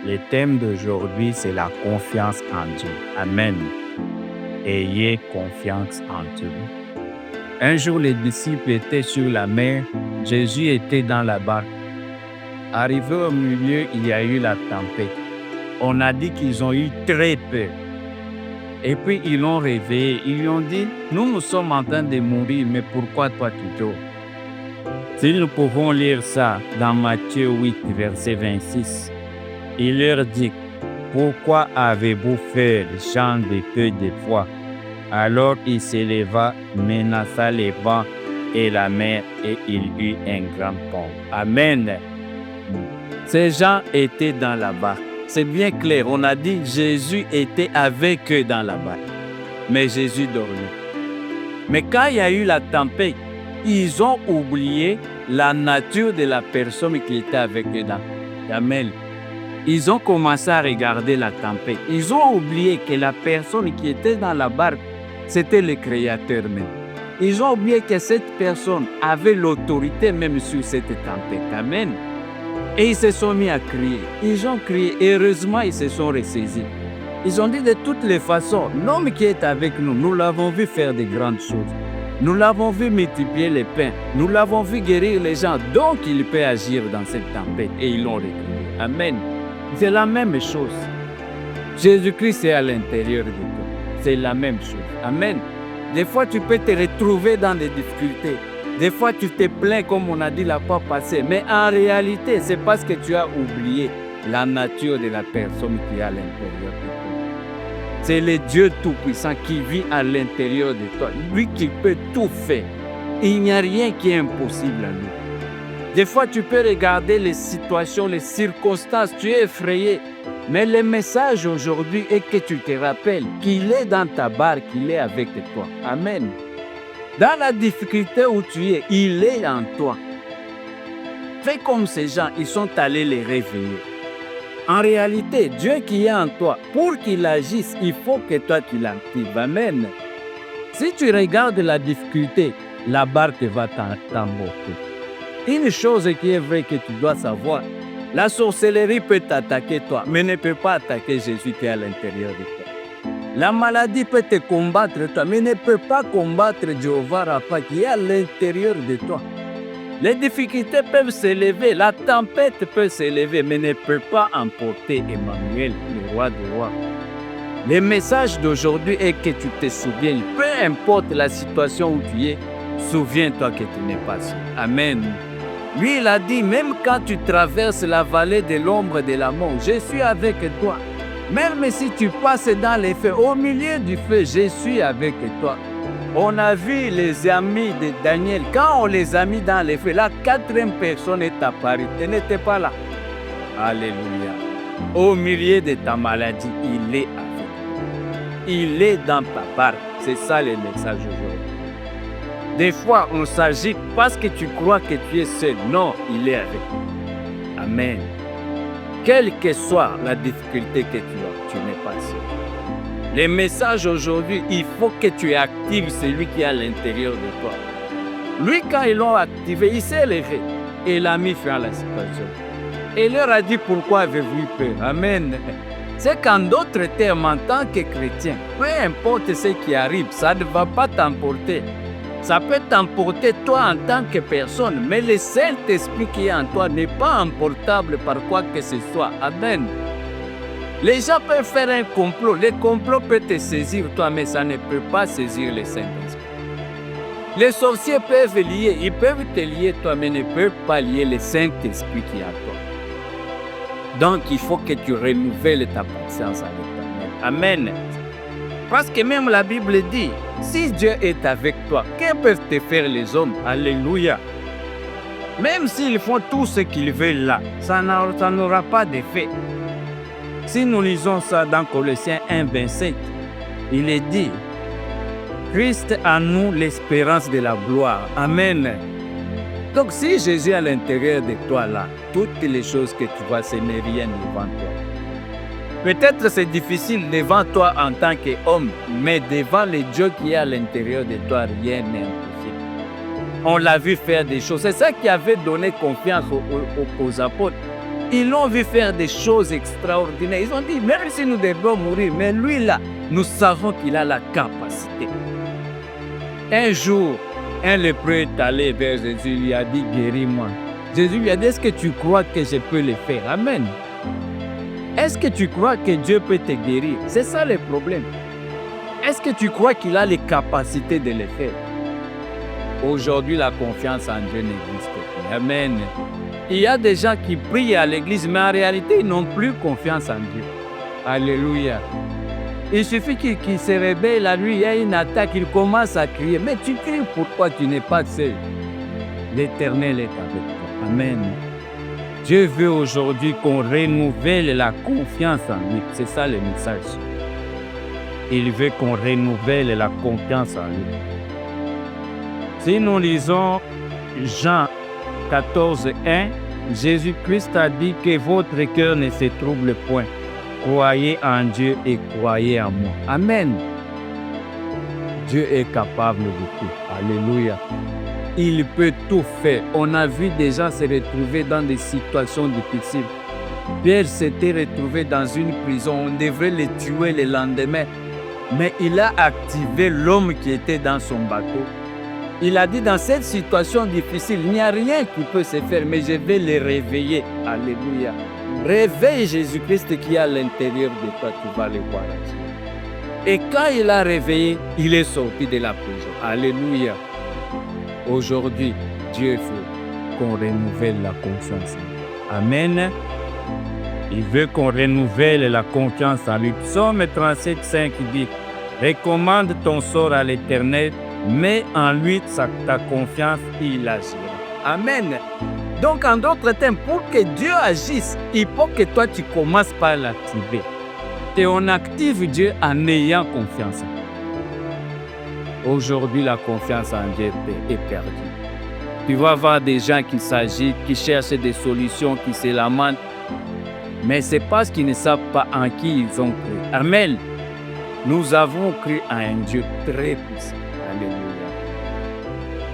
Le thème d'aujourd'hui, c'est la confiance en Dieu. Amen. Ayez confiance en Dieu. Un jour, les disciples étaient sur la mer. Jésus était dans la barque. Arrivé au milieu, il y a eu la tempête. On a dit qu'ils ont eu très peur. Et puis, ils l'ont réveillé. Ils lui ont dit, nous sommes en train de mourir, mais pourquoi toi tu dors? Si nous pouvons lire ça dans Matthieu 8, verset 26, il leur dit, pourquoi avez-vous fait gens de peu de foi? Alors il s'éleva, menaça les vents et la mer, et il eut un grand pont. Amen. Ces gens étaient dans la barque. C'est bien clair, on a dit Jésus était avec eux dans la barque. Mais Jésus dormait. Mais quand il y a eu la tempête, ils ont oublié la nature de la personne qui était avec eux dans la mer. Ils ont commencé à regarder la tempête. Ils ont oublié que la personne qui était dans la barque, c'était le Créateur même. Ils ont oublié que cette personne avait l'autorité même sur cette tempête. Amen. Et ils se sont mis à crier. Ils ont crié. Heureusement, ils se sont ressaisis. Ils ont dit de toutes les façons, l'homme qui est avec nous, nous l'avons vu faire de grandes choses. Nous l'avons vu multiplier les pains. Nous l'avons vu guérir les gens. Donc, il peut agir dans cette tempête. Et ils l'ont reconnu. Amen. C'est la même chose. Jésus-Christ est à l'intérieur de toi. C'est la même chose. Amen. Des fois, tu peux te retrouver dans des difficultés. Des fois, tu te plains comme on a dit la fois passée. Mais en réalité, c'est parce que tu as oublié la nature de la personne qui est à l'intérieur de toi. C'est le Dieu Tout-Puissant qui vit à l'intérieur de toi. Lui qui peut tout faire. Il n'y a rien qui est impossible à lui. Des fois, tu peux regarder les situations, les circonstances, tu es effrayé. Mais le message aujourd'hui est que tu te rappelles qu'il est dans ta barque, qu'il est avec toi. Amen. Dans la difficulté où tu es, il est en toi. Fais comme ces gens, ils sont allés les réveiller. En réalité, Dieu qui est en toi, pour qu'il agisse, il faut que toi tu l'actives. Amen. Si tu regardes la difficulté, la barque va t'emporter. Une chose qui est vraie que tu dois savoir, la sorcellerie peut t'attaquer toi, mais ne peut pas attaquer Jésus qui est à l'intérieur de toi. La maladie peut te combattre toi, mais ne peut pas combattre Jéhovah Rapha qui est à l'intérieur de toi. Les difficultés peuvent s'élever, la tempête peut s'élever, mais ne peut pas emporter Emmanuel, le roi des rois. Le message d'aujourd'hui est que tu te souviens, peu importe la situation où tu es, souviens-toi que tu n'es pas seul. Amen. Lui, il a dit, même quand tu traverses la vallée de l'ombre de la mort, je suis avec toi. Même si tu passes dans les feux, au milieu du feu, je suis avec toi. On a vu les amis de Daniel. Quand on les a mis dans les feux, la quatrième personne est apparue. Tu n'étais pas là. Alléluia. Au milieu de ta maladie, il est avec toi. Il est dans ta barque. C'est ça le message aujourd'hui. Des fois, on s'agite parce que tu crois que tu es seul. Non, il est avec toi. Amen. Quelle que soit la difficulté que tu as, tu n'es pas seul. Le message aujourd'hui, il faut que tu actives celui qui est à l'intérieur de toi. Lui, quand ils l'ont activé, il s'est levé et il a mis fin à la situation. Et il leur a dit, pourquoi avez-vous eu peur? Amen. C'est qu'en d'autres termes, en tant que chrétien, peu importe ce qui arrive, ça ne va pas t'emporter. Ça peut t'emporter toi en tant que personne, mais le Saint-Esprit qui est en toi n'est pas emportable par quoi que ce soit. Amen. Les gens peuvent faire un complot. Le complot peut te saisir toi, mais ça ne peut pas saisir le Saint-Esprit. Les sorciers peuvent lier, ils peuvent te lier toi, mais ne peuvent pas lier le Saint-Esprit qui est en toi. Donc, il faut que tu renouvelles ta patience avec toi. Amen. Parce que même la Bible dit, si Dieu est avec toi, que peuvent te faire les hommes? Alléluia. Même s'ils font tout ce qu'ils veulent là, ça n'aura pas d'effet. Si nous lisons ça dans Colossiens 1, 27, il est dit, Christ en nous l'espérance de la gloire. Amen. Donc si Jésus est à l'intérieur de toi là, toutes les choses que tu vois, ce n'est rien devant toi. Peut-être c'est difficile devant toi en tant qu'homme, mais devant le Dieu qui est à l'intérieur de toi, rien n'est impossible. On l'a vu faire des choses. C'est ça qui avait donné confiance aux apôtres. Ils l'ont vu faire des choses extraordinaires. Ils ont dit, même si nous devons mourir, mais lui là, nous savons qu'il a la capacité. Un jour, un lépreux est allé vers Jésus, il lui a dit, guéris-moi. Jésus lui a dit, est-ce que tu crois que je peux le faire? Amen. Est-ce que tu crois que Dieu peut te guérir? C'est ça le problème. Est-ce que tu crois qu'il a les capacités de le faire? Aujourd'hui, la confiance en Dieu n'existe plus. Amen. Il y a des gens qui prient à l'église, mais en réalité, ils n'ont plus confiance en Dieu. Alléluia. Il suffit qu'il se réveille la nuit, il y a une attaque, il commence à crier. Mais tu cries pourquoi tu n'es pas seul? L'Éternel est avec toi. Amen. Dieu veut aujourd'hui qu'on renouvelle la confiance en lui. C'est ça le message. Il veut qu'on renouvelle la confiance en lui. Si nous lisons Jean 14, 1, Jésus-Christ a dit que votre cœur ne se trouble point. Croyez en Dieu et croyez en moi. Amen. Dieu est capable de tout. Alléluia. Il peut tout faire. On a vu des gens se retrouver dans des situations difficiles. Pierre s'était retrouvé dans une prison. On devrait le tuer le lendemain. Mais il a activé l'homme qui était dans son bateau. Il a dit, dans cette situation difficile, il n'y a rien qui peut se faire, mais je vais le réveiller. Alléluia. Réveille Jésus-Christ qui est à l'intérieur de toi, tu vas le voir. Et quand il a réveillé, il est sorti de la prison. Alléluia. Aujourd'hui, Dieu veut qu'on renouvelle la confiance. Amen. Il veut qu'on renouvelle la confiance en lui. Psaume 37, 5 dit, recommande ton sort à l'Éternel, mets en lui ta confiance, il agira. Amen. Donc, en d'autres termes, pour que Dieu agisse, il faut que toi, tu commences par l'activer. Et on active Dieu en ayant confiance. Aujourd'hui, la confiance en Dieu est perdue. Tu vas voir des gens qui s'agitent, qui cherchent des solutions, qui se lamentent. Mais c'est parce qu'ils ne savent pas en qui ils ont cru. Amen. Nous avons cru en un Dieu très puissant. Alléluia.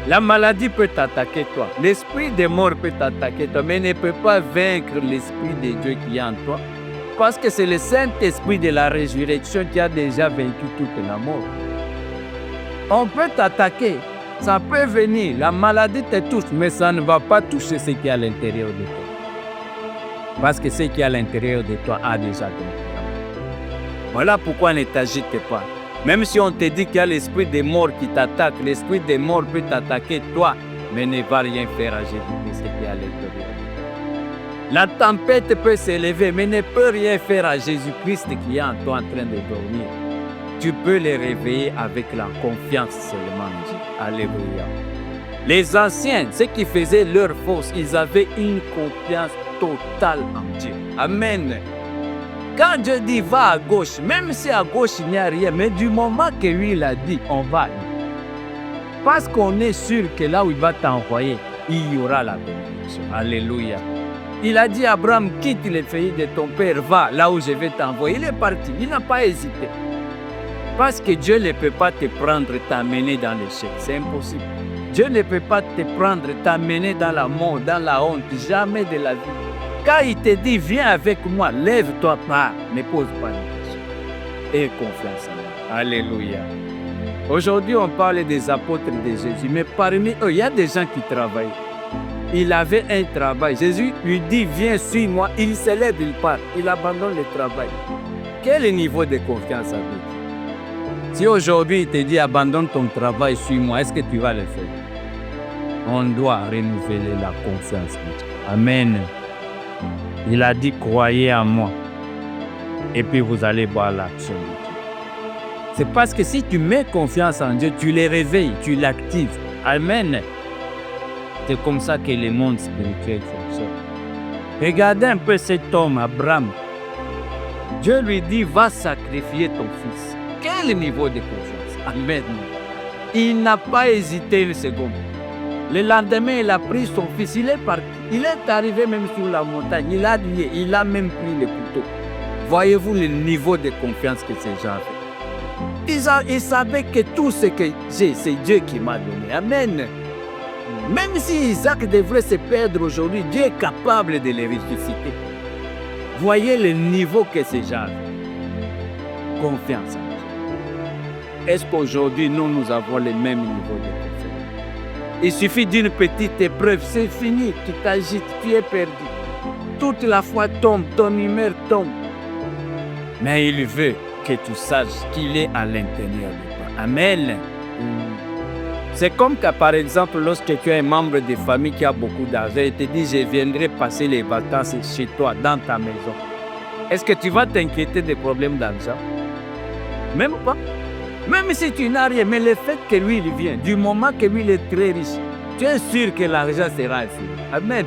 La maladie peut t'attaquer toi. L'esprit des morts peut t'attaquer toi, mais ne peut pas vaincre l'esprit de Dieu qui est en toi. Parce que c'est le Saint-Esprit de la résurrection qui a déjà vaincu toute la mort. On peut t'attaquer, ça peut venir, la maladie te touche, mais ça ne va pas toucher ce qui est à l'intérieur de toi. Parce que ce qui est à l'intérieur de toi a déjà donné. Voilà pourquoi ne t'agite pas. Même si on te dit qu'il y a l'esprit des morts qui t'attaque, l'esprit des morts peut t'attaquer toi, mais ne va rien faire à Jésus-Christ qui est à l'intérieur. La tempête peut s'élever, mais ne peut rien faire à Jésus-Christ qui est en toi en train de dormir. Tu peux les réveiller avec la confiance seulement en Dieu. Alléluia. Les anciens, ceux qui faisaient leur force, ils avaient une confiance totale en Dieu. Amen. Quand Dieu dit va à gauche, même si à gauche il n'y a rien, mais du moment que lui il a dit, on va. Parce qu'on est sûr que là où il va t'envoyer, il y aura la bénédiction. Alléluia. Il a dit à Abraham, quitte le pays de ton père, va là où je vais t'envoyer. Il est parti, il n'a pas hésité. Parce que Dieu ne peut pas te prendre, t'amener dans l'échec. C'est impossible. Dieu ne peut pas te prendre, t'amener dans la mort, dans la honte, jamais de la vie. Quand il te dit, viens avec moi, lève-toi pas, ne pose pas de questions. Aie confiance en lui. Alléluia. Aujourd'hui, on parle des apôtres de Jésus, mais parmi eux, il y a des gens qui travaillent. Il avait un travail. Jésus lui dit, viens, suis-moi. Il se lève, il part. Il abandonne le travail. Quel est le niveau de confiance avec lui? Si aujourd'hui il te dit abandonne ton travail, suis-moi, est-ce que tu vas le faire? On doit renouveler la confiance. Amen. Il a dit croyez en moi. Et puis vous allez voir l'action de Dieu. C'est parce que si tu mets confiance en Dieu, tu les réveilles, tu l'actives. Amen. C'est comme ça que le monde spirituel fonctionne. Regardez un peu cet homme, Abraham. Dieu lui dit va sacrifier ton fils. Quel niveau de confiance? Amen. Il n'a pas hésité une seconde. Le lendemain, il a pris son fils, il est parti. Il est arrivé même sur la montagne. Il a lié, il a même pris le couteau. Voyez-vous le niveau de confiance que ces gens avaient? Ils savaient que tout ce que j'ai, c'est Dieu qui m'a donné. Amen. Même si Isaac devrait se perdre aujourd'hui, Dieu est capable de les ressusciter. Voyez le niveau que ces gens ont. Confiance en Dieu. Est-ce qu'aujourd'hui, nous avons le même niveau de confiance? Il suffit d'une petite épreuve, c'est fini, tu t'agites, tu es perdu. Toute la foi tombe, ton humeur tombe. Mais il veut que tu saches qu'il est à l'intérieur de toi. Amen. C'est comme que, par exemple, lorsque tu es un membre de famille qui a beaucoup d'argent et te dit, je viendrai passer les vacances chez toi, dans ta maison. Est-ce que tu vas t'inquiéter des problèmes d'argent? Même pas. Même si tu n'as rien, mais le fait que lui, il vient, du moment que lui, il est très riche, tu es sûr que l'argent sera infini. Amen.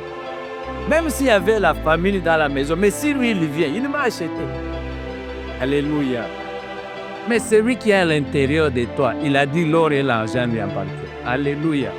Même s'il y avait la famille dans la maison, mais si lui, il vient, il m'a acheté. Alléluia. Mais celui qui est à l'intérieur de toi, il a dit l'or et l'argent lui appartiennent. Alléluia.